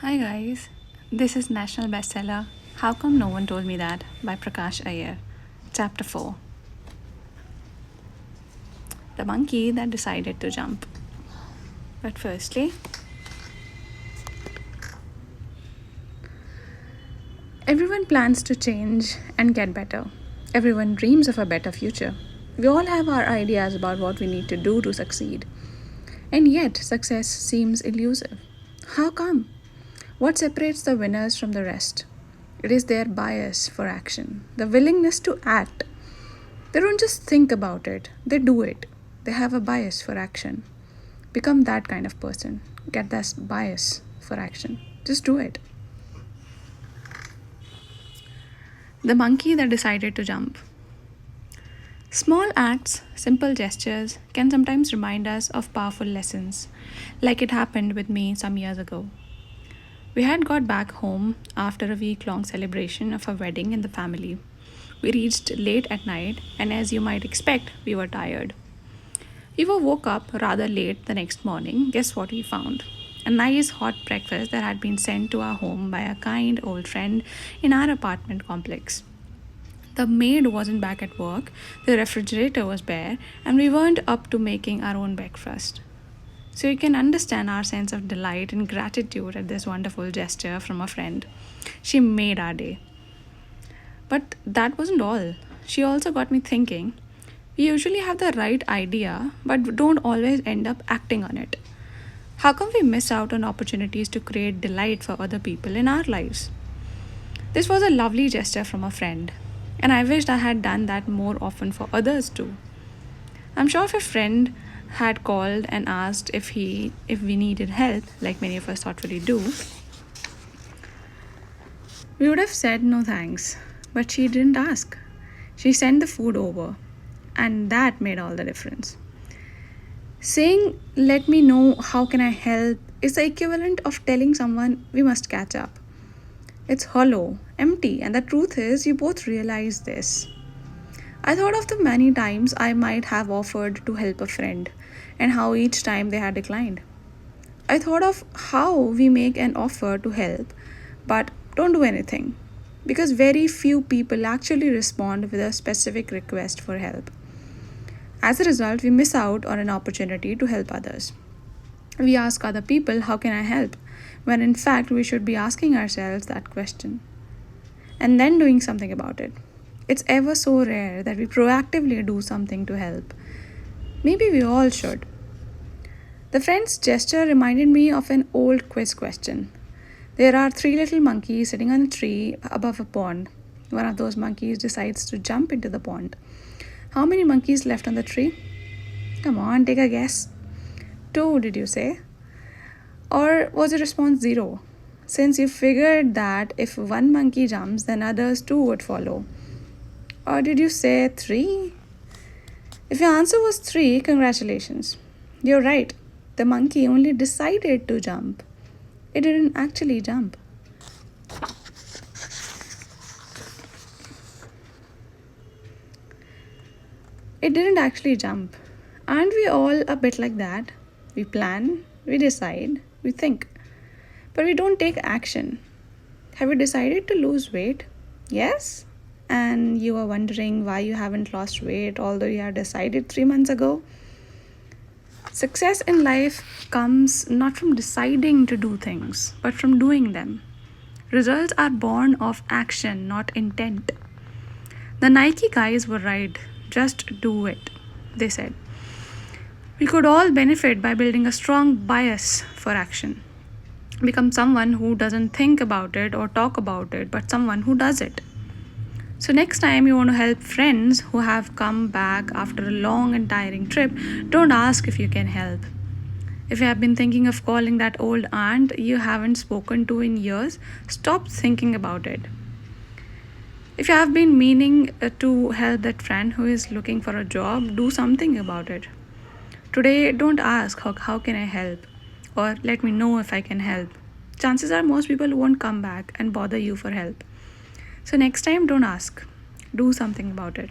Hi guys, this is national bestseller How Come No One Told Me That by Prakash Iyer. Chapter 4. The monkey that decided to jump. But firstly, everyone plans to change and get better. Everyone dreams of a better future. We all have our ideas about what we need to do to succeed. And yet, success seems elusive. How come? What separates the winners from the rest? It is their bias for action, the willingness to act. They don't just think about it, they do it. They have a bias for action. Become that kind of person. Get that bias for action. Just do it. The monkey that decided to jump. Small acts, simple gestures can sometimes remind us of powerful lessons, like it happened with me some years ago. We had got back home after a week long celebration of a wedding in the family. We reached late at night, and as you might expect, we were tired. We woke up rather late the next morning. Guess what we found? A nice hot breakfast that had been sent to our home by a kind old friend in our apartment complex. The maid wasn't back at work, the refrigerator was bare, and we weren't up to making our own breakfast. So you can understand our sense of delight and gratitude at this wonderful gesture from a friend. She made our day. But that wasn't all. She also got me thinking. We usually have the right idea, but don't always end up acting on it. How come we miss out on opportunities to create delight for other people in our lives? This was a lovely gesture from a friend, and I wished I had done that more often for others too. I'm sure if a friend had called and asked if we needed help, like many of us thoughtfully do, we would have said no thanks. But she didn't ask. She sent the food over, and that made all the difference. Saying, let me know how can I help, is the equivalent of telling someone we must catch up. It's hollow, empty, and the truth is, you both realize this. I thought of the many times I might have offered to help a friend and how each time they had declined. I thought of how we make an offer to help but don't do anything because very few people actually respond with a specific request for help. As a result, we miss out on an opportunity to help others. We ask other people, how can I help? When in fact, we should be asking ourselves that question and then doing something about it. It's ever so rare that we proactively do something to help. Maybe we all should. The friend's gesture reminded me of an old quiz question. There are three little monkeys sitting on a tree above a pond. One of those monkeys decides to jump into the pond. How many monkeys left on the tree? Come on, take a guess. Two, did you say? Or was the response zero? Since you figured that if one monkey jumps, then others too would follow. Or did you say three? If your answer was three, congratulations. You're right. The monkey only decided to jump. It didn't actually jump. It didn't actually jump. Aren't we all a bit like that? We plan, we decide, we think, but we don't take action. Have you decided to lose weight? Yes? And you are wondering why you haven't lost weight although you had decided 3 months ago? Success in life comes not from deciding to do things, but from doing them. Results are born of action, not intent. The Nike guys were right. Just do it, they said. We could all benefit by building a strong bias for action. Become someone who doesn't think about it or talk about it, but someone who does it. So, next time you want to help friends who have come back after a long and tiring trip, don't ask if you can help. If you have been thinking of calling that old aunt you haven't spoken to in years, stop thinking about it. If you have been meaning to help that friend who is looking for a job, do something about it. Today, don't ask, how can I help? Or let me know if I can help. Chances are most people won't come back and bother you for help. So next time, don't ask. Do something about it.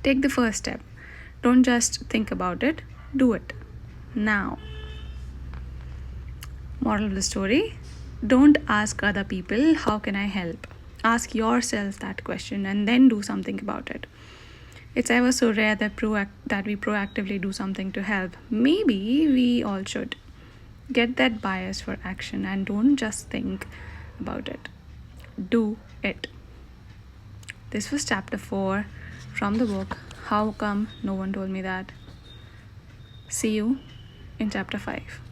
Take the first step. Don't just think about it. Do it. Now. Moral of the story: don't ask other people, how can I help? Ask yourself that question and then do something about it. It's ever so rare that we proactively do something to help. Maybe we all should. Get that bias for action and don't just think about it. Do it. This was chapter 4 from the book How Come No One Told Me That. See you in chapter 5.